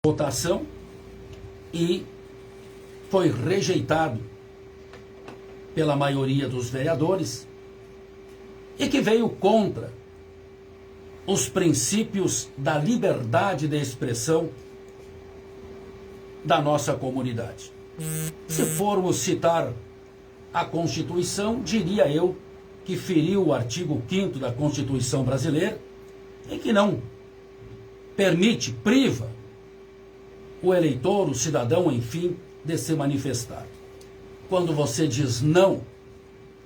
votação e foi rejeitado pela maioria dos vereadores e que veio contra os princípios da liberdade de expressão da nossa comunidade. Se formos citar a Constituição, diria eu que feriu o artigo 5º da Constituição brasileira, em que não permite, priva o eleitor, o cidadão, enfim, de se manifestar. Quando você diz não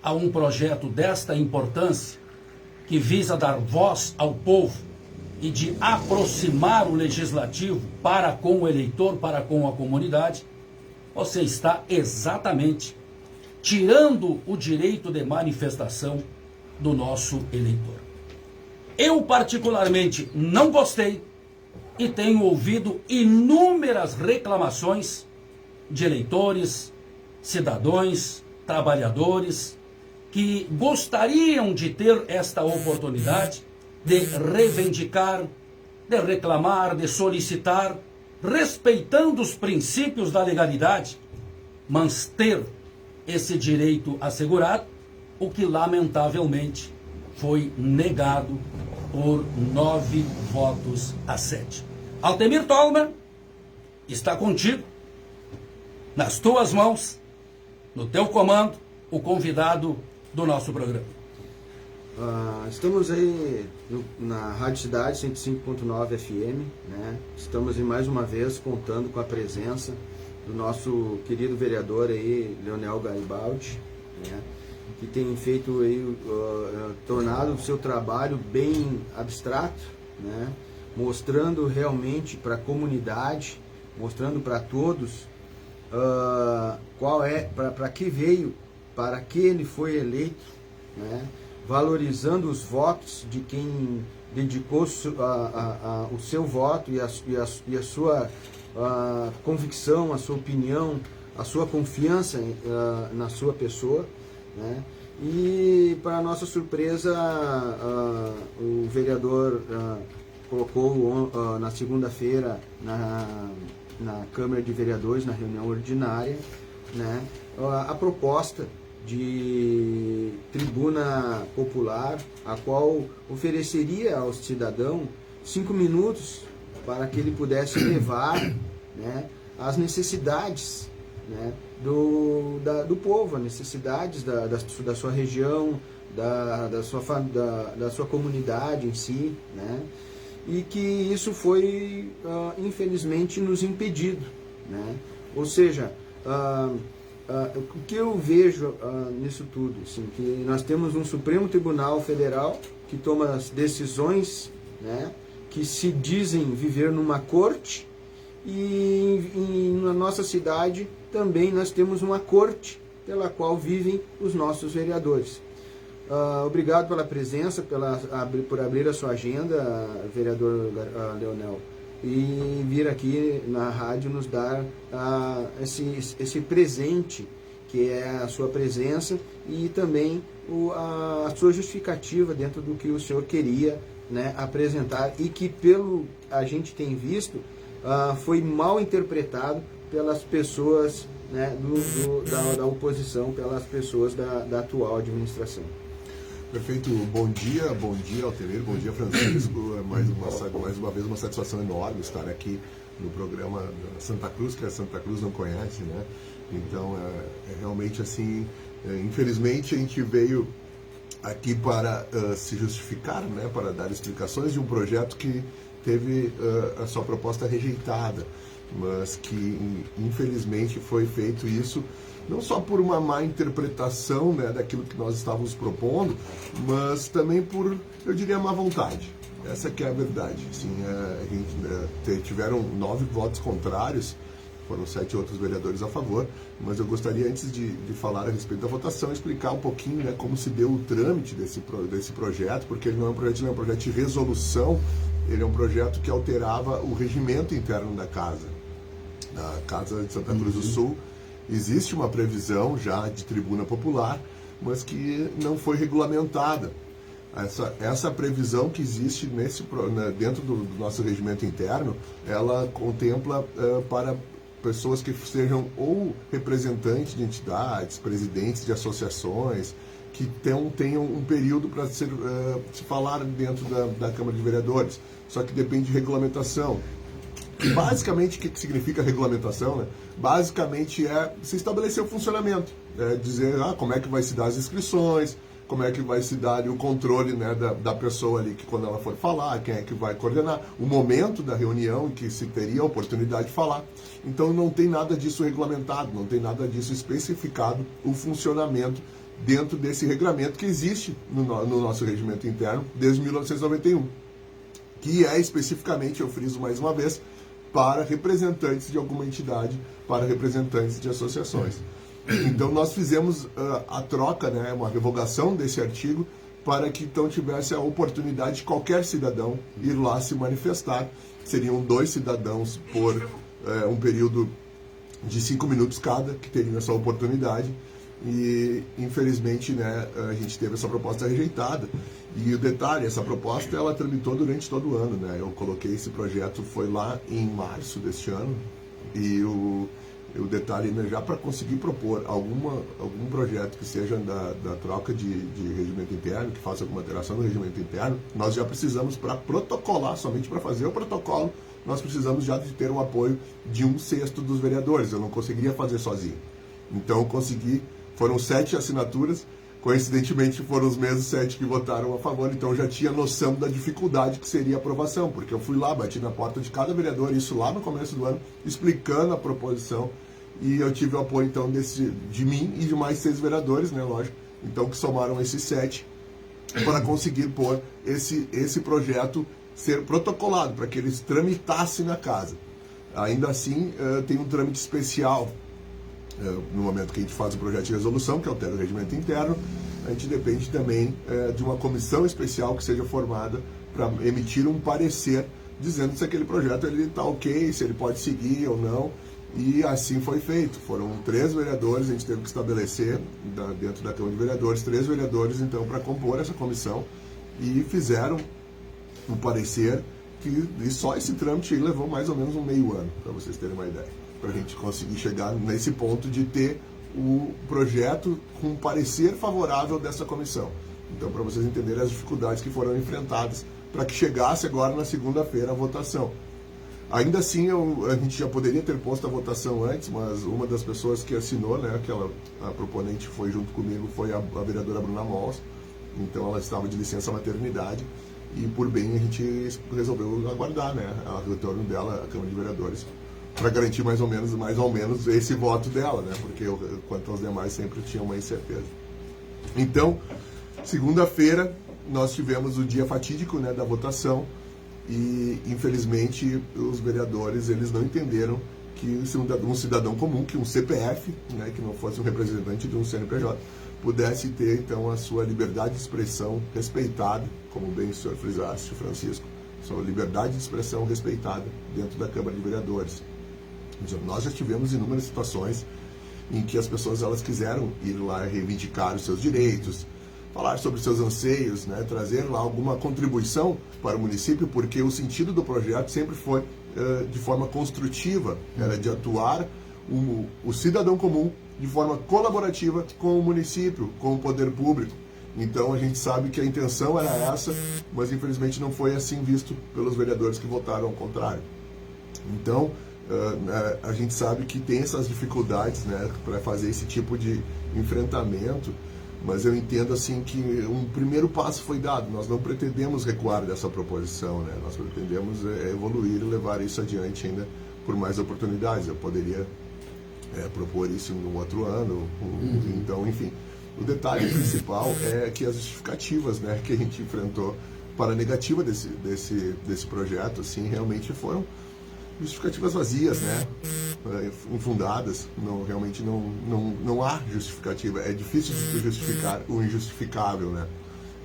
a um projeto desta importância, que visa dar voz ao povo e de aproximar o legislativo para com o eleitor, para com a comunidade, você está exatamente tirando o direito de manifestação do nosso eleitor. Eu particularmente não gostei e tenho ouvido inúmeras reclamações de eleitores, cidadãos, trabalhadores, que gostariam de ter esta oportunidade de reivindicar, de reclamar, de solicitar, respeitando os princípios da legalidade, mas ter esse direito assegurado, o que lamentavelmente foi negado por 9 votos a 7. Altemir Tolman, está contigo, nas tuas mãos, no teu comando, o convidado do nosso programa. Estamos aí na Rádio Cidade 105.9 FM, né? Estamos aí mais uma vez contando com a presença do nosso querido vereador aí, Leonel Garibaldi, né? Que tem feito aí, tornado o seu trabalho bem abstrato, né? Mostrando realmente para a comunidade, mostrando para todos qual é, para que veio, para que ele foi eleito, né? Valorizando os votos de quem dedicou o seu voto e a sua convicção, a sua opinião, a sua confiança na sua pessoa, né? E, para nossa surpresa, o vereador colocou na segunda-feira na Câmara de Vereadores, na reunião ordinária, né, a proposta de tribuna popular, a qual ofereceria ao cidadão 5 minutos para que ele pudesse levar, né, as necessidades, né, do povo, as necessidades da sua região, da sua comunidade em si, né, e que isso foi, infelizmente, nos impedido, né? Ou seja, o que eu vejo nisso tudo, assim, que nós temos um Supremo Tribunal Federal que toma as decisões, né, que se dizem viver numa corte, e na nossa cidade também nós temos uma corte pela qual vivem os nossos vereadores. Obrigado pela presença, por abrir a sua agenda, vereador Leonel, e vir aqui na rádio nos dar esse presente, que é a sua presença e também a sua justificativa dentro do que o senhor queria, né, apresentar, e que, pelo a gente tem visto, foi mal interpretado pelas pessoas, né, da oposição, pelas pessoas da atual administração. Perfeito, bom dia Altemir, bom dia Francisco, mais uma vez uma satisfação enorme estar aqui no programa Santa Cruz, que a Santa Cruz não conhece, né? Então é realmente assim, infelizmente a gente veio aqui para se justificar, né, para dar explicações de um projeto que teve a sua proposta rejeitada, mas que infelizmente foi feito isso não só por uma má interpretação, né, daquilo que nós estávamos propondo, mas também por, eu diria, má vontade. Essa que é a verdade. Assim, tiveram 9 votos contrários, foram 7 outros vereadores a favor, mas eu gostaria, antes de falar a respeito da votação, explicar um pouquinho, né, como se deu o trâmite desse projeto, porque ele não é um projeto de resolução, ele é um projeto que alterava o regimento interno da casa. Na Casa de Santa Cruz do Sul existe uma previsão já de tribuna popular, mas que não foi regulamentada. Essa previsão que existe dentro do nosso regimento interno, ela contempla para pessoas que sejam ou representantes de entidades, presidentes de associações, que tenham um período para se falar dentro da Câmara de Vereadores. Só que depende de regulamentação. E basicamente, o que significa regulamentação? Né? Basicamente é se estabelecer o funcionamento. Dizer como é que vai se dar as inscrições, como é que vai se dar o controle, né, da pessoa ali, que quando ela for falar, quem é que vai coordenar, o momento da reunião em que se teria a oportunidade de falar. Então não tem nada disso regulamentado, não tem nada disso especificado, o funcionamento dentro desse regramento que existe no nosso regimento interno desde 1991, que é especificamente, eu friso mais uma vez, para representantes de alguma entidade, para representantes de associações. Então nós fizemos a troca, né, uma revogação desse artigo, para que então tivesse a oportunidade de qualquer cidadão ir lá se manifestar. Seriam 2 cidadãos por um período de 5 minutos cada, que teriam essa oportunidade. E infelizmente, né, a gente teve essa proposta rejeitada. E o detalhe, essa proposta ela tramitou durante todo o ano, né? Eu coloquei esse projeto, foi lá em março deste ano, e o detalhe, né, já para conseguir propor algum projeto que seja da troca de regimento interno, que faça alguma alteração no regimento interno, nós já precisamos, para protocolar, somente para fazer o protocolo, nós precisamos já de ter o apoio de 1/6 dos vereadores. Eu não conseguiria fazer sozinho. Então eu consegui, foram 7 assinaturas, coincidentemente foram os mesmos 7 que votaram a favor, então eu já tinha noção da dificuldade que seria a aprovação, porque eu fui lá, bati na porta de cada vereador, isso lá no começo do ano, explicando a proposição, e eu tive o apoio então de mim e de mais 6 vereadores, né, lógico, então que somaram esses 7 para conseguir pôr esse projeto ser protocolado, para que eles tramitassem na casa. Ainda assim, tem um trâmite especial. No momento que a gente faz o projeto de resolução, que altera o regimento interno, a gente depende também de uma comissão especial que seja formada para emitir um parecer dizendo se aquele projeto está ok, se ele pode seguir ou não, e assim foi feito. Foram 3 vereadores, a gente teve que estabelecer dentro da Câmara de Vereadores, 3 vereadores então para compor essa comissão, e fizeram um parecer e só esse trâmite aí levou mais ou menos um meio ano, para vocês terem uma ideia, para a gente conseguir chegar nesse ponto de ter o projeto com um parecer favorável dessa comissão. Então, para vocês entenderem as dificuldades que foram enfrentadas para que chegasse agora na segunda-feira a votação. Ainda assim, a gente já poderia ter posto a votação antes, mas uma das pessoas que assinou, né, a proponente foi junto comigo, foi a vereadora Bruna Mols. Então ela estava de licença maternidade e por bem a gente resolveu aguardar, né, o retorno dela à Câmara de Vereadores, para garantir mais ou menos esse voto dela, né, porque quanto aos demais sempre tinha uma incerteza. Então, segunda-feira nós tivemos o dia fatídico, né, da votação, e infelizmente os vereadores eles não entenderam que um cidadão comum, que um CPF, né, que não fosse um representante de um CNPJ, pudesse ter então a sua liberdade de expressão respeitada, como bem o senhor frisaste, Francisco, sua liberdade de expressão respeitada dentro da Câmara de Vereadores. Então, nós já tivemos inúmeras situações em que as pessoas elas quiseram ir lá reivindicar os seus direitos, falar sobre seus anseios, né, trazer lá alguma contribuição para o município, porque o sentido do projeto sempre foi de forma construtiva, era de atuar o cidadão comum de forma colaborativa com o município, com o poder público. Então a gente sabe que a intenção era essa, mas infelizmente não foi assim visto pelos vereadores que votaram ao contrário. Então a gente sabe que tem essas dificuldades, né, para fazer esse tipo de enfrentamento, mas eu entendo assim que um primeiro passo foi dado. Nós não pretendemos recuar dessa proposição, né? Nós pretendemos evoluir e levar isso adiante ainda por mais oportunidades. Eu poderia propor isso no outro ano, então, enfim. O detalhe principal é que as justificativas, né, que a gente enfrentou para a negativa desse projeto, assim, realmente foram justificativas vazias, né, infundadas. Realmente não há justificativa. É difícil de justificar o injustificável, né?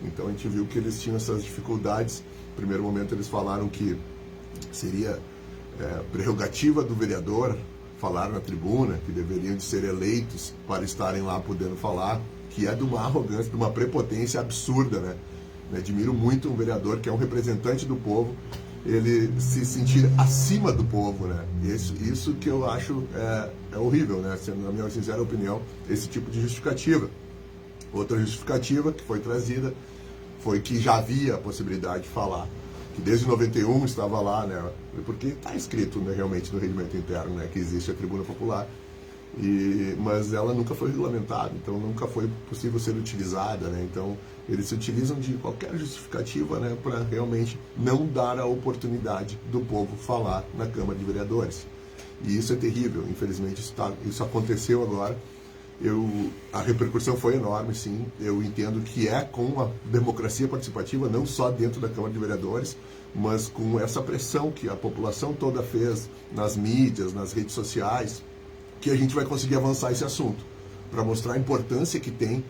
Então a gente viu que eles tinham essas dificuldades. No primeiro momento eles falaram que seria prerrogativa do vereador falar na tribuna, que deveriam de ser eleitos para estarem lá podendo falar, que é de uma arrogância, de uma prepotência absurda, né? Admiro muito um vereador que é um representante do povo, ele se sentir acima do povo, né? Isso que eu acho é horrível, né? Sendo, na minha sincera opinião, esse tipo de justificativa. Outra justificativa que foi trazida foi que já havia a possibilidade de falar, que desde 91 estava lá, né? Porque está escrito, né, realmente no regimento interno, né, que existe a tribuna popular, mas ela nunca foi regulamentada, então nunca foi possível ser utilizada, né? Então eles se utilizam de qualquer justificativa, né, para realmente não dar a oportunidade do povo falar na Câmara de Vereadores. E isso é terrível, infelizmente isso aconteceu agora. A repercussão foi enorme, sim. Eu entendo que é com a democracia participativa, não só dentro da Câmara de Vereadores, mas com essa pressão que a população toda fez nas mídias, nas redes sociais, que a gente vai conseguir avançar esse assunto, para mostrar a importância que tem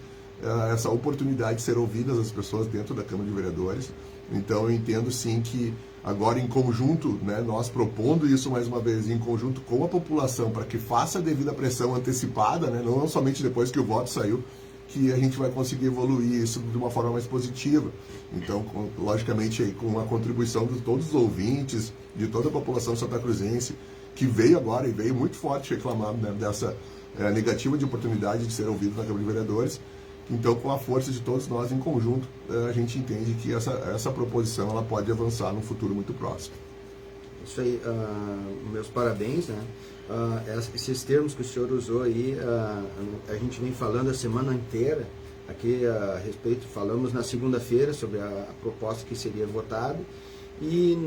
essa oportunidade de ser ouvidas as pessoas dentro da Câmara de Vereadores. Então eu entendo sim que agora em conjunto, né, nós propondo isso mais uma vez, em conjunto com a população, para que faça a devida pressão antecipada, né, não somente depois que o voto saiu, que a gente vai conseguir evoluir isso de uma forma mais positiva. Então, logicamente, aí, com a contribuição de todos os ouvintes, de toda a população santacruzense, que veio agora e veio muito forte reclamar, né, dessa negativa de oportunidade de ser ouvido na Câmara de Vereadores. Então, com a força de todos nós em conjunto, a gente entende que essa proposição ela pode avançar num futuro muito próximo. Isso aí, meus parabéns, né? Esses termos que o senhor usou aí, a gente vem falando a semana inteira aqui a respeito, falamos na segunda-feira sobre a proposta que seria votada, e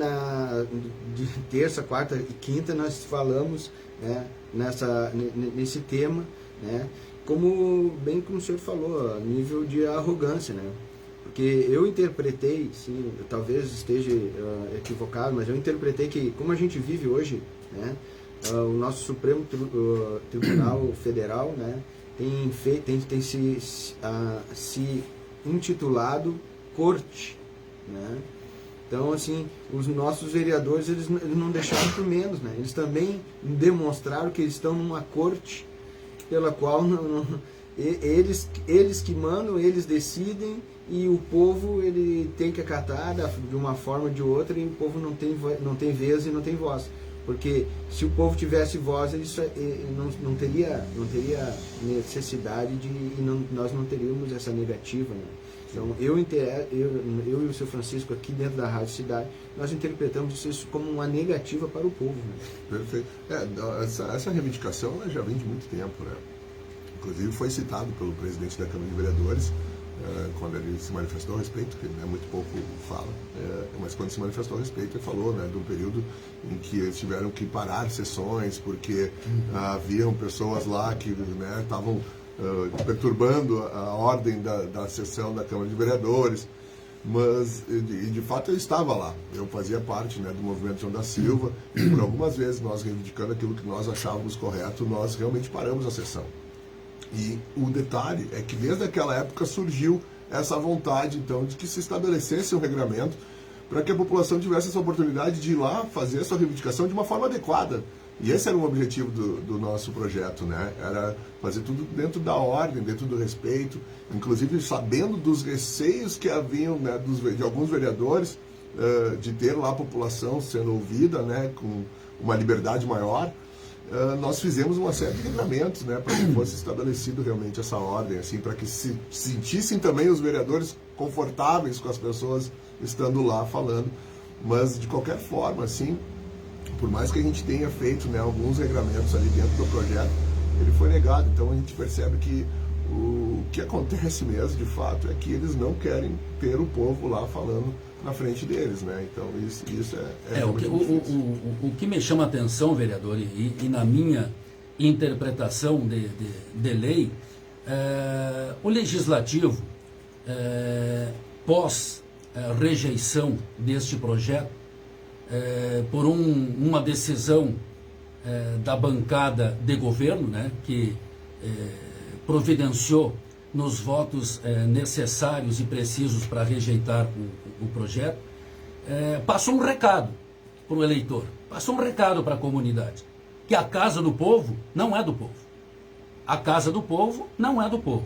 de terça, quarta e quinta nós falamos, né, nesse tema, né? Bem como o senhor falou, a nível de arrogância, né? Porque eu interpretei, sim, talvez esteja equivocado, mas eu interpretei que, como a gente vive hoje, né, o nosso Supremo Tribunal Federal, né, tem se intitulado corte, né? Então, assim, os nossos vereadores, eles não deixaram por menos, né? Eles também demonstraram que eles estão numa corte pela qual eles que mandam, eles decidem, e o povo ele tem que acatar de uma forma ou de outra, e o povo não tem vez e não tem voz. Porque se o povo tivesse voz, ele não teria necessidade nós não teríamos essa negativa, né? Então, eu e o seu Francisco aqui dentro da Rádio Cidade, nós interpretamos isso como uma negativa para o povo, né? Perfeito. Essa reivindicação ela já vem de muito tempo, né? Inclusive foi citado pelo presidente da Câmara de Vereadores, quando ele se manifestou a respeito, que ele muito pouco fala, mas quando se manifestou a respeito, ele falou, né, de um período em que eles tiveram que parar sessões, porque haviam pessoas lá que, né, estavam perturbando a ordem da sessão da Câmara de Vereadores. Mas, de fato, eu estava lá. Eu fazia parte, né, do movimento João da Silva, e por algumas vezes nós reivindicando aquilo que nós achávamos correto, nós realmente paramos a sessão. E o detalhe é que desde aquela época surgiu essa vontade, então, de que se estabelecesse um regramento para que a população tivesse essa oportunidade de ir lá fazer a sua reivindicação de uma forma adequada. E esse era o objetivo do nosso projeto, né? Era fazer tudo dentro da ordem, dentro do respeito, inclusive sabendo dos receios que haviam, né, de alguns vereadores, de ter lá a população sendo ouvida, né, com uma liberdade maior. Nós fizemos uma série de regramentos, né, para que fosse estabelecido realmente essa ordem, assim, para que se sentissem também os vereadores confortáveis com as pessoas estando lá falando. Mas, de qualquer forma, assim, por mais que a gente tenha feito, né, alguns regramentos ali dentro do projeto, ele foi negado. Então a gente percebe que o que acontece mesmo, de fato, é que eles não querem ter o povo lá falando na frente deles, né? Então isso é o que me chama a atenção, vereador, e na minha interpretação de lei, o legislativo, pós rejeição deste projeto, por uma decisão da bancada de governo, né, que providenciou nos votos necessários e precisos para rejeitar o projeto, passou um recado para o eleitor, passou um recado para a comunidade, que a casa do povo não é do povo. A casa do povo não é do povo.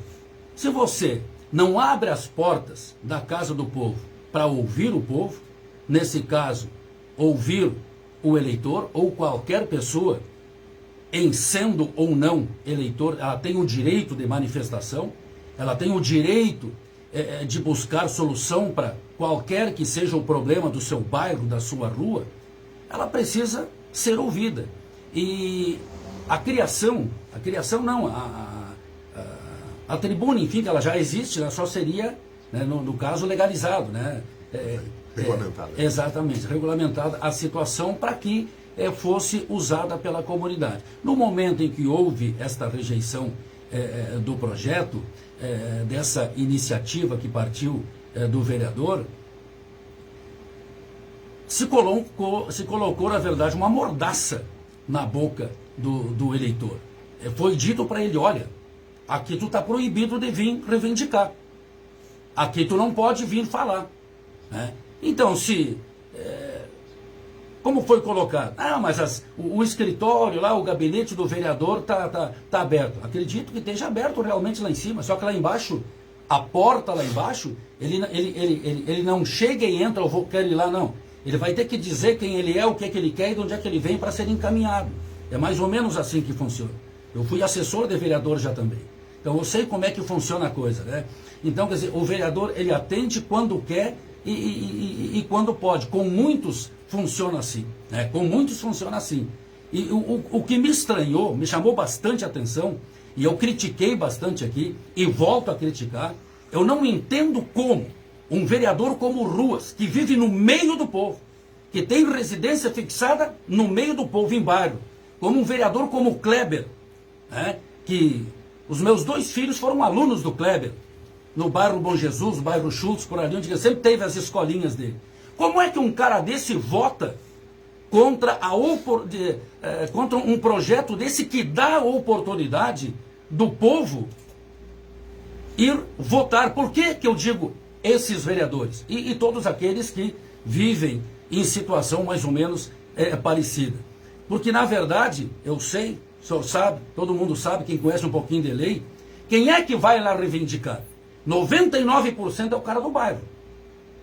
Se você não abre as portas da casa do povo para ouvir o povo, nesse caso, ouvir o eleitor ou qualquer pessoa, em sendo ou não eleitor, ela tem o direito de manifestação, ela tem o direito de buscar solução para qualquer que seja o problema do seu bairro, da sua rua, ela precisa ser ouvida. E a tribuna, enfim, que ela já existe, ela só seria, né, no caso, legalizado, né? Regulamentada. Exatamente, regulamentada a situação para que fosse usada pela comunidade. No momento em que houve esta rejeição do projeto, dessa iniciativa que partiu do vereador, se colocou, na verdade, uma mordaça na boca do eleitor. Foi dito para ele, olha, aqui tu está proibido de vir reivindicar. Aqui tu não pode vir falar. Né? Então, como foi colocado? Mas o escritório lá, o gabinete do vereador tá aberto. Acredito que esteja aberto realmente lá em cima, só que lá embaixo, a porta lá embaixo, ele não chega e entra, eu quero ir lá, não. Ele vai ter que dizer quem ele é, o que ele quer e de onde é que ele vem para ser encaminhado. É mais ou menos assim que funciona. Eu fui assessor de vereador já também. Então eu sei como é que funciona a coisa, né? Então, quer dizer, o vereador, ele atende quando quer e quando pode. Com muitos funciona assim, né? Com muitos funciona assim. E o que me estranhou, me chamou bastante atenção, e eu critiquei bastante aqui, e volto a criticar, eu não entendo como um vereador como Ruas, que vive no meio do povo, que tem residência fixada no meio do povo, em bairro, como um vereador como Kleber, né? Que os meus 2 filhos foram alunos do Kleber, no bairro Bom Jesus, bairro Schultz, por ali, onde sempre teve as escolinhas dele. Como é que um cara desse vota contra um projeto desse que dá a oportunidade do povo ir votar? Por que eu digo esses vereadores? E todos aqueles que vivem em situação mais ou menos parecida. Porque, na verdade, eu sei, o senhor sabe, todo mundo sabe, quem conhece um pouquinho de lei, quem é que vai lá reivindicar? 99% é o cara do bairro.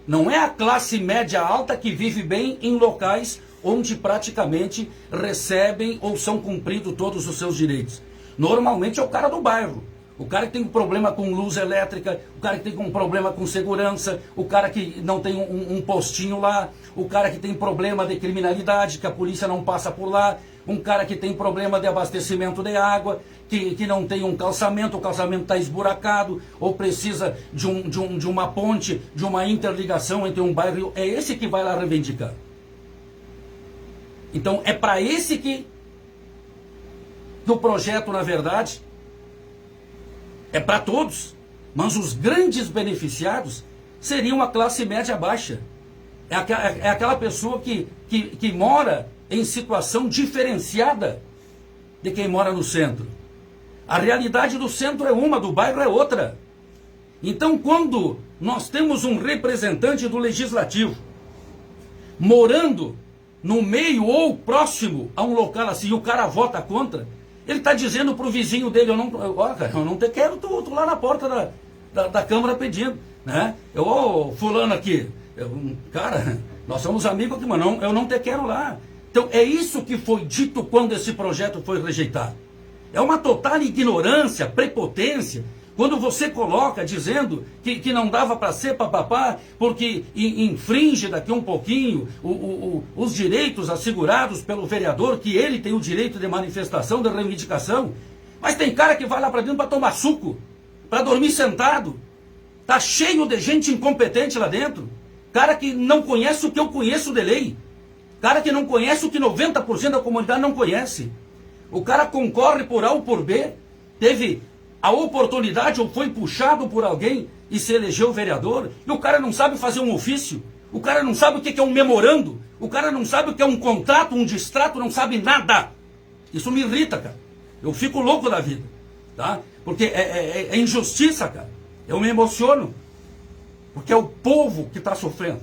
Não é a classe média alta que vive bem em locais onde praticamente recebem ou são cumpridos todos os seus direitos. Normalmente é o cara do bairro. O cara que tem um problema com luz elétrica, o cara que tem um problema com segurança, o cara que não tem um postinho lá, o cara que tem problema de criminalidade, que a polícia não passa por lá, um cara que tem problema de abastecimento de água, que não tem um calçamento, o calçamento está esburacado, ou precisa de uma ponte, de uma interligação entre um bairro. É esse que vai lá reivindicar. Então é para esse que o projeto, na verdade, é para todos, mas os grandes beneficiados seriam a classe média baixa. É aquela pessoa que mora em situação diferenciada de quem mora no centro. A realidade do centro é uma, do bairro é outra. Então, quando nós temos um representante do legislativo morando no meio ou próximo a um local assim, e o cara vota contra, ele está dizendo para o vizinho dele, eu não te quero tu lá na porta da Câmara pedindo, né? Fulano aqui, cara, nós somos amigos aqui, mas eu não te quero lá. Então é isso que foi dito quando esse projeto foi rejeitado. É uma total ignorância, prepotência, quando você coloca dizendo que não dava para ser papapá, porque infringe daqui um pouquinho os direitos assegurados pelo vereador, que ele tem o direito de manifestação, de reivindicação. Mas tem cara que vai lá para dentro para tomar suco, para dormir sentado. Tá cheio de gente incompetente lá dentro. Cara que não conhece o que eu conheço de lei. Cara que não conhece o que 90% da comunidade não conhece. O cara concorre por A ou por B, teve a oportunidade ou foi puxado por alguém e se elegeu vereador, e o cara não sabe fazer um ofício, o cara não sabe o que é um memorando, o cara não sabe o que é um contrato, um distrato, não sabe nada. Isso me irrita, cara. Eu fico louco da vida, tá? Porque é injustiça, cara. Eu me emociono, porque é o povo que está sofrendo,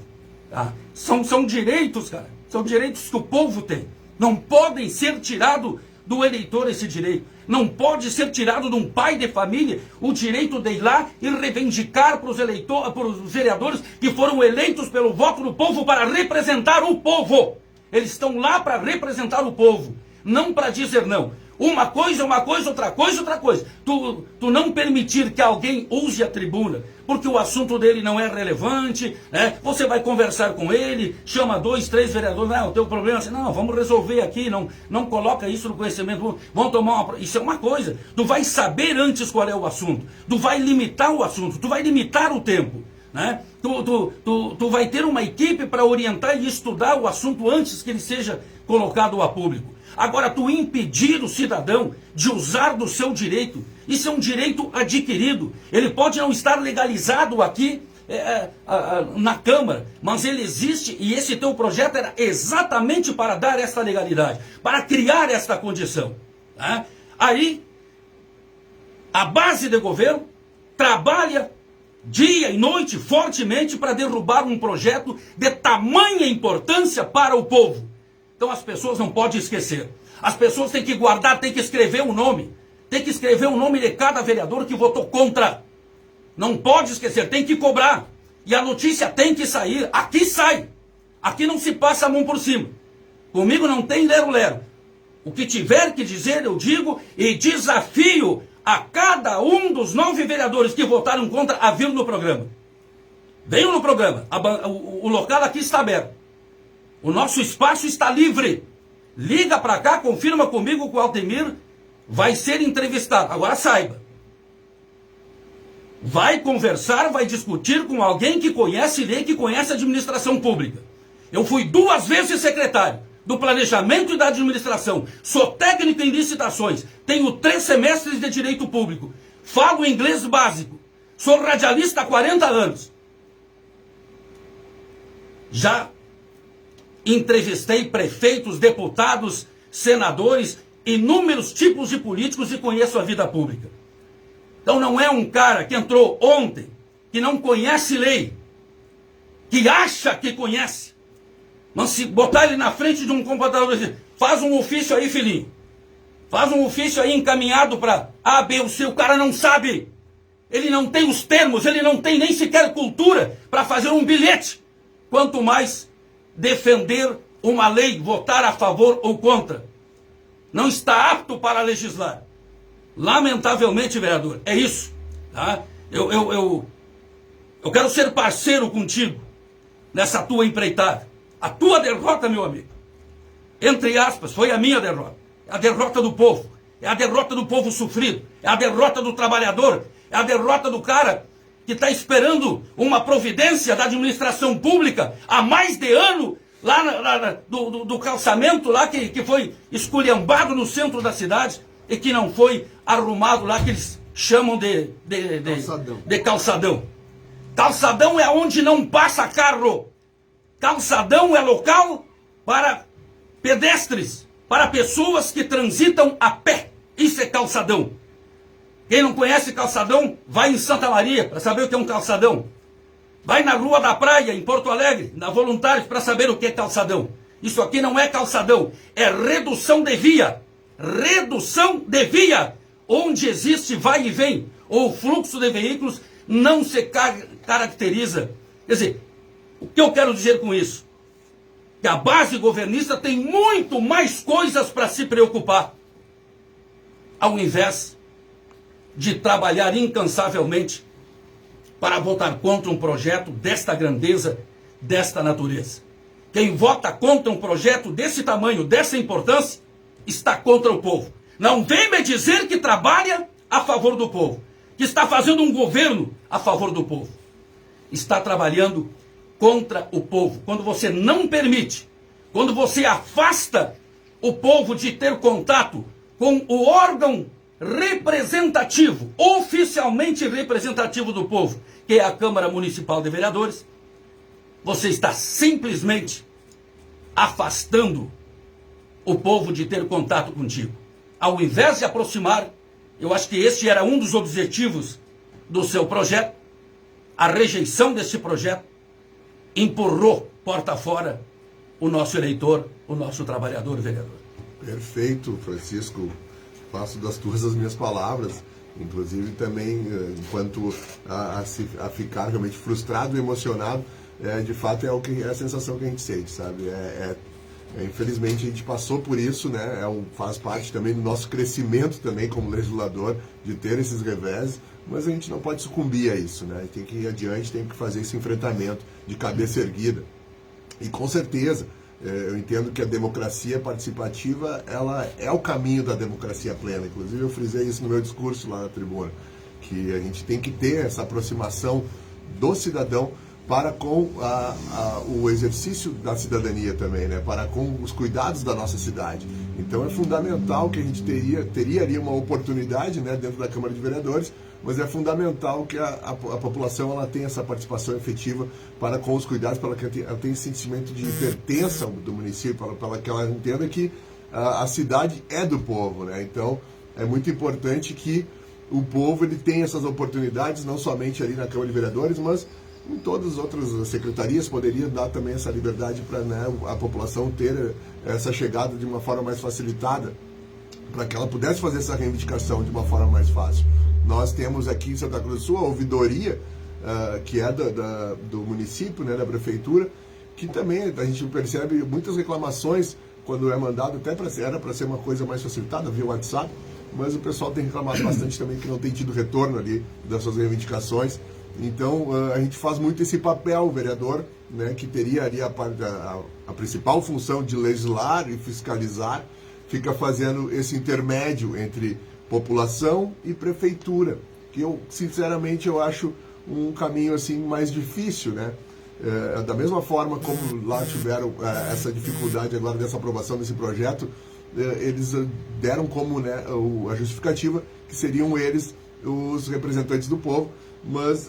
tá? São direitos, cara. São direitos que o povo tem. Não podem ser tirados do eleitor esse direito. Não pode ser tirado de um pai de família o direito de ir lá e reivindicar para os eleitores, para os vereadores que foram eleitos pelo voto do povo para representar o povo. Eles estão lá para representar o povo, não para dizer não. Uma coisa é uma coisa, outra coisa é outra coisa. Tu não permitir que alguém use a tribuna, porque o assunto dele não é relevante, né? Você vai conversar com ele, chama 2, 3 vereadores, não, o teu problema é assim, não, vamos resolver aqui, não coloca isso no conhecimento, vamos tomar uma... Isso é uma coisa, tu vai saber antes qual é o assunto, tu vai limitar o assunto, tu vai limitar o tempo, né? Tu vai ter uma equipe para orientar e estudar o assunto antes que ele seja colocado a público. Agora, tu impedir o cidadão de usar do seu direito, isso é um direito adquirido. Ele pode não estar legalizado aqui na Câmara, mas ele existe e esse teu projeto era exatamente para dar esta legalidade, para criar esta condição. Tá? Aí, a base de governo trabalha dia e noite fortemente para derrubar um projeto de tamanha importância para o povo. Então as pessoas não podem esquecer. As pessoas têm que guardar, têm que escrever o nome. Tem que escrever o nome de cada vereador que votou contra. Não pode esquecer, tem que cobrar. E a notícia tem que sair. Aqui sai. Aqui não se passa a mão por cima. Comigo não tem lero-lero. O que tiver que dizer, eu digo e desafio a cada um dos 9 vereadores que votaram contra a vir no programa. Venham no programa. O local aqui está aberto. O nosso espaço está livre. Liga para cá, confirma comigo que o Altemir vai ser entrevistado. Agora saiba. Vai conversar, vai discutir com alguém que conhece lei, que conhece administração pública. Eu fui 2 vezes secretário do Planejamento e da Administração. Sou técnico em licitações. Tenho 3 semestres de Direito Público. Falo inglês básico. Sou radialista há 40 anos. Já entrevistei prefeitos, deputados, senadores, inúmeros tipos de políticos e conheço a vida pública. Então não é um cara que entrou ontem, que não conhece lei, que acha que conhece, mas se botar ele na frente de um computador e dizer, faz um ofício aí, filhinho, faz um ofício aí encaminhado para A, B ou C, o cara não sabe, ele não tem os termos, ele não tem nem sequer cultura para fazer um bilhete, quanto mais defender uma lei, votar a favor ou contra. Não está apto para legislar. Lamentavelmente, vereador, é isso. Tá? Eu quero ser parceiro contigo nessa tua empreitada. A tua derrota, meu amigo, entre aspas, foi a minha derrota. É a derrota do povo. É a derrota do povo sofrido. É a derrota do trabalhador. É a derrota do cara que está esperando uma providência da administração pública há mais de ano, lá do calçamento lá que foi esculhambado no centro da cidade e que não foi arrumado lá, que eles chamam de calçadão. Calçadão é onde não passa carro. Calçadão é local para pedestres, para pessoas que transitam a pé. Isso é calçadão. Quem não conhece calçadão, vai em Santa Maria para saber o que é um calçadão. Vai na Rua da Praia, em Porto Alegre, na Voluntários, para saber o que é calçadão. Isso aqui não é calçadão, é redução de via. Redução de via. Onde existe vai e vem, ou fluxo de veículos, não se caracteriza. Quer dizer, o que eu quero dizer com isso? Que a base governista tem muito mais coisas para se preocupar, ao invés de trabalhar incansavelmente para votar contra um projeto desta grandeza, desta natureza. Quem vota contra um projeto desse tamanho, dessa importância, está contra o povo. Não vem me dizer que trabalha a favor do povo, que está fazendo um governo a favor do povo. Está trabalhando contra o povo. Quando você não permite, quando você afasta o povo de ter contato com o órgão representativo, oficialmente representativo do povo, que é a Câmara Municipal de Vereadores, você está simplesmente afastando o povo de ter contato contigo. Ao invés de aproximar, eu acho que este era um dos objetivos do seu projeto, a rejeição desse projeto empurrou porta fora o nosso eleitor, o nosso trabalhador vereador. Perfeito, Francisco. Faço das tuas as minhas palavras. Inclusive também, enquanto a ficar realmente frustrado e emocionado, de fato é a sensação que a gente sente, sabe? Infelizmente a gente passou por isso, né? Faz parte também do nosso crescimento também como legislador, de ter esses reveses, mas a gente não pode sucumbir a isso, né? A gente tem que ir adiante, tem que fazer esse enfrentamento de cabeça erguida. E com certeza, eu entendo que a democracia participativa, ela é o caminho da democracia plena. Inclusive eu frisei isso no meu discurso lá na tribuna, que a gente tem que ter essa aproximação do cidadão para com o exercício da cidadania também, né? Para com os cuidados da nossa cidade. Então é fundamental que a gente teria ali uma oportunidade, né, dentro da Câmara de Vereadores, mas é fundamental que a população ela tenha essa participação efetiva para com os cuidados, para que ela tenha esse sentimento de pertença do município, para que ela entenda que a cidade é do povo, né? Então é muito importante que o povo ele tenha essas oportunidades, não somente ali na Câmara de Vereadores, mas em todas as outras secretarias poderia dar também essa liberdade para, né, a população ter essa chegada de uma forma mais facilitada, para que ela pudesse fazer essa reivindicação de uma forma mais fácil. Nós temos aqui em Santa Cruz do Sul a ouvidoria, que é do município, né, da prefeitura, que também a gente percebe muitas reclamações quando é mandado, até era para ser uma coisa mais facilitada via WhatsApp, mas o pessoal tem reclamado bastante também que não tem tido retorno ali das suas reivindicações. Então a gente faz muito esse papel, o vereador, né, que teria ali a principal função de legislar e fiscalizar, fica fazendo esse intermédio entre população e prefeitura, que eu sinceramente eu acho um caminho assim mais difícil, né? Da mesma forma como lá tiveram essa dificuldade agora dessa aprovação desse projeto, eles deram como, né, a justificativa que seriam eles os representantes do povo, mas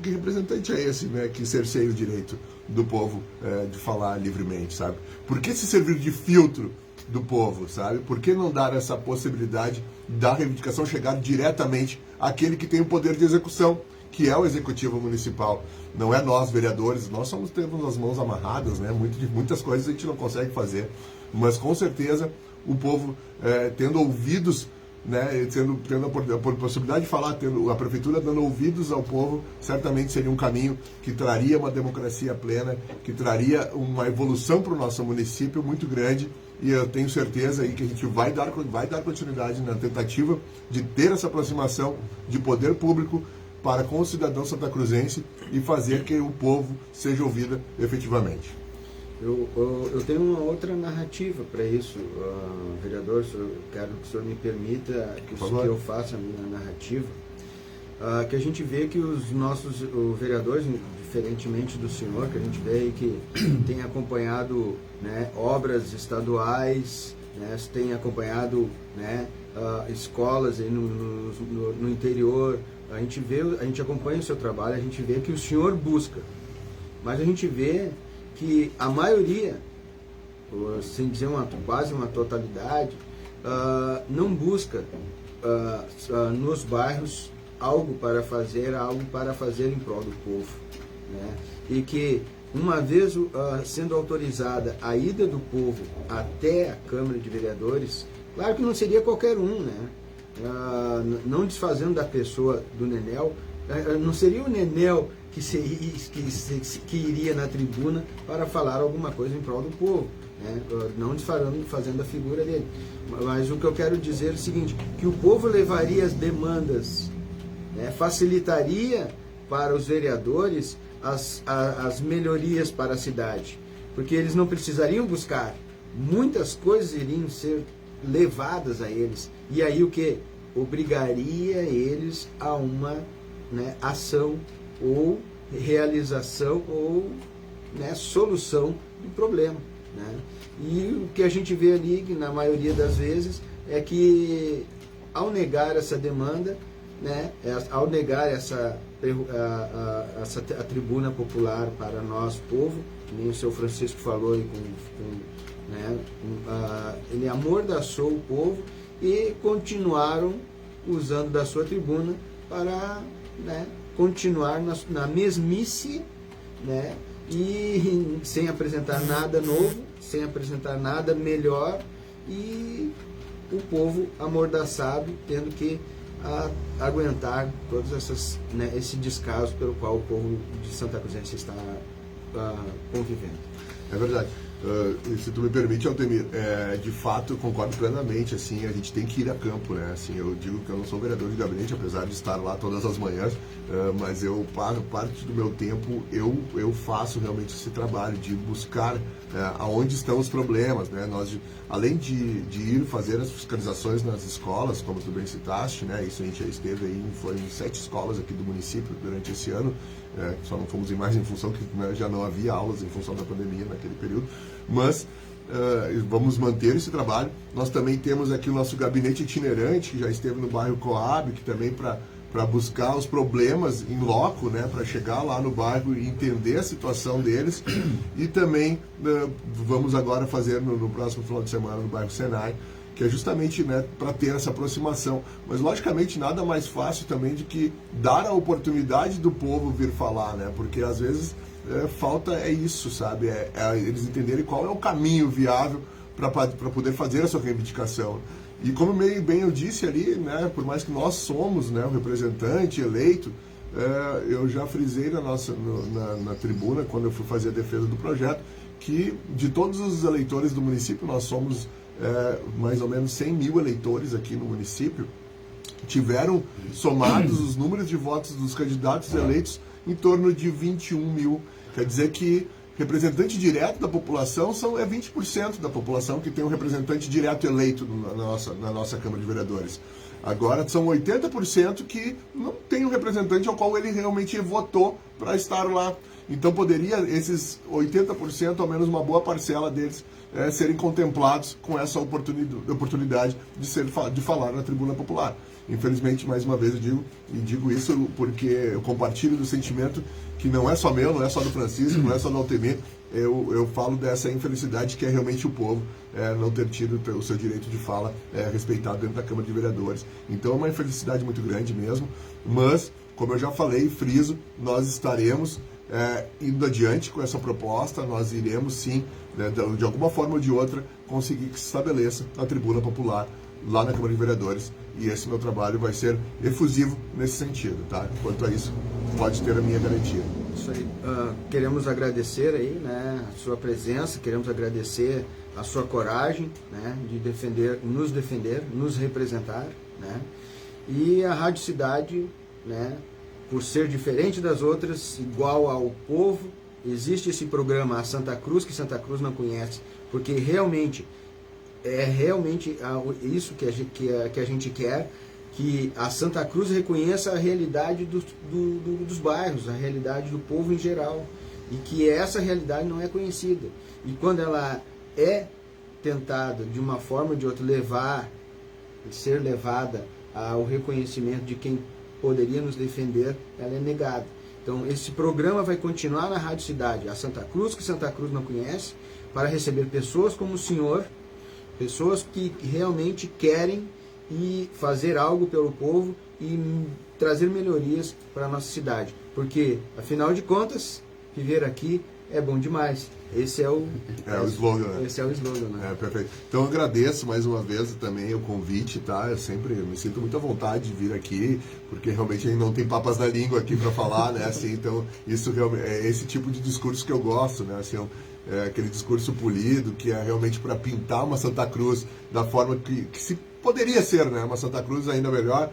que representante é esse, né, que cerceia o direito do povo de falar livremente, sabe? Por que se servir de filtro do povo, sabe? Por que não dar essa possibilidade da reivindicação chegar diretamente àquele que tem o poder de execução, que é o Executivo Municipal? Não é nós, vereadores, nós temos as mãos amarradas, né? Muitas coisas a gente não consegue fazer, mas com certeza o povo, tendo ouvidos, né, tendo a possibilidade de falar, tendo a prefeitura dando ouvidos ao povo, certamente seria um caminho que traria uma democracia plena, que traria uma evolução para o nosso município muito grande, e eu tenho certeza aí que a gente vai dar continuidade na tentativa de ter essa aproximação de poder público para com o cidadão santacruzense e fazer que o povo seja ouvido efetivamente. Eu tenho uma outra narrativa para isso, vereador. Quero que o senhor me permita que eu faça a minha narrativa. Que a gente vê que os nossos vereadores, diferentemente do senhor, que a gente vê aí que tem acompanhado, né, obras estaduais, né, tem acompanhado, né, escolas aí no interior. A gente acompanha o seu trabalho, a gente vê que o senhor busca, mas a gente vê que a maioria, sem dizer quase uma totalidade, não busca nos bairros algo para fazer em prol do povo, né? E que uma vez sendo autorizada a ida do povo até a Câmara de Vereadores, claro que não seria qualquer um, né? Não desfazendo da pessoa do Nenel, não seria o Nenel que iria na tribuna para falar alguma coisa em prol do povo, né? Não fazendo a figura dele. Mas o que eu quero dizer é o seguinte, que o povo levaria as demandas, né, facilitaria para os vereadores as melhorias para a cidade, porque eles não precisariam buscar, muitas coisas iriam ser levadas a eles, e aí o que? Obrigaria eles a uma, né, ação ou realização ou, né, solução do problema, né? E o que a gente vê ali, que na maioria das vezes, é que ao negar essa demanda, né, ao negar a tribuna popular para nós, povo, que nem o seu Francisco falou aí, né, ele amordaçou o povo e continuaram usando da sua tribuna para, né, continuar na mesmice, né, e sem apresentar nada novo, sem apresentar nada melhor, e o povo amordaçado, tendo que aguentar todas essas, né, esse descaso pelo qual o povo de Santa Cruzense está convivendo. É verdade. Se tu me permite, Altemir, de fato eu concordo plenamente, assim, a gente tem que ir a campo, né, assim, eu digo que eu não sou vereador de gabinete, apesar de estar lá todas as manhãs, mas eu pago parte do meu tempo, eu faço realmente esse trabalho de buscar aonde estão os problemas, né, nós, além de ir fazer as fiscalizações nas escolas, como tu bem citaste, né, isso a gente já esteve aí, foi em 7 escolas aqui do município durante esse ano, só não fomos em mais em função que, né, já não havia aulas em função da pandemia naquele período, mas vamos manter esse trabalho. Nós também temos aqui o nosso gabinete itinerante, que já esteve no bairro Coab, que também para buscar os problemas em loco, né, para chegar lá no bairro e entender a situação deles. E também vamos agora fazer no próximo final de semana no bairro Senai, que é justamente, né, para ter essa aproximação. Mas, logicamente, nada mais fácil também de que dar a oportunidade do povo vir falar, né, porque às vezes falta isso, sabe, eles entenderem qual é o caminho viável para poder fazer a sua reivindicação. E como bem eu disse ali, né, por mais que nós somos, né, o representante eleito, eu já frisei na tribuna, quando eu fui fazer a defesa do projeto, que de todos os eleitores do município, nós somos mais ou menos 100 mil eleitores aqui no município, tiveram somados os números de votos dos candidatos eleitos em torno de 21 mil. Quer dizer que representante direto da população é 20% da população que tem um representante direto eleito na nossa Câmara de Vereadores. Agora são 80% que não tem um representante ao qual ele realmente votou para estar lá. Então poderia esses 80%, ao menos uma boa parcela deles, serem contemplados com essa oportunidade de falar na tribuna popular. Infelizmente, mais uma vez eu digo isso porque eu compartilho do sentimento que não é só meu, não é só do Francisco, não é só do Altemir. Eu falo dessa infelicidade que é realmente o povo não ter tido o seu direito de fala respeitado dentro da Câmara de Vereadores. Então é uma infelicidade muito grande mesmo, mas, como eu já falei e friso, nós estaremos indo adiante com essa proposta, nós iremos sim, né, de alguma forma ou de outra, conseguir que se estabeleça a tribuna popular lá na Câmara de Vereadores, e esse meu trabalho vai ser efusivo nesse sentido, tá? Quanto a isso, pode ter a minha garantia. Isso aí. Queremos agradecer aí, né, a sua presença, queremos agradecer a sua coragem, né, de nos representar, né, e a Rádio Cidade, né, por ser diferente das outras, igual ao povo, existe esse programa A Santa Cruz, que Santa Cruz não conhece, porque realmente isso que a gente quer, que a Santa Cruz reconheça a realidade dos bairros, a realidade do povo em geral, e que essa realidade não é conhecida. E quando ela é tentada, de uma forma ou de outra, ser levada ao reconhecimento de quem poderia nos defender, ela é negada. Então esse programa vai continuar na Rádio Cidade, a Santa Cruz, que Santa Cruz não conhece, para receber pessoas como o senhor, pessoas que realmente querem fazer algo pelo povo e trazer melhorias para a nossa cidade. Porque, afinal de contas, viver aqui é bom demais. Esse é o slogan, né? Esse é o slogan, né? Perfeito. Então eu agradeço mais uma vez também o convite, tá? Eu sempre me sinto muito à vontade de vir aqui, porque realmente a gente não tem papas na língua aqui para falar, né? Assim, então isso realmente é esse tipo de discurso que eu gosto, né? Assim, aquele discurso polido, que é realmente para pintar uma Santa Cruz da forma que se poderia ser, né? Uma Santa Cruz ainda melhor.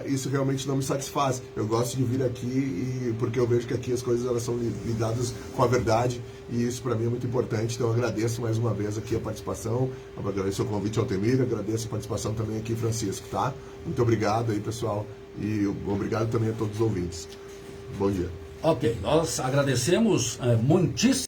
Isso realmente não me satisfaz. Eu gosto de vir aqui porque eu vejo que aqui as coisas elas são lidadas com a verdade, e isso para mim é muito importante. Então eu agradeço mais uma vez aqui a participação, agradeço o convite ao Altemir, agradeço a participação também aqui, Francisco, tá? Muito obrigado aí, pessoal, e obrigado também a todos os ouvintes. Bom dia. Ok, nós agradecemos muitíssimo.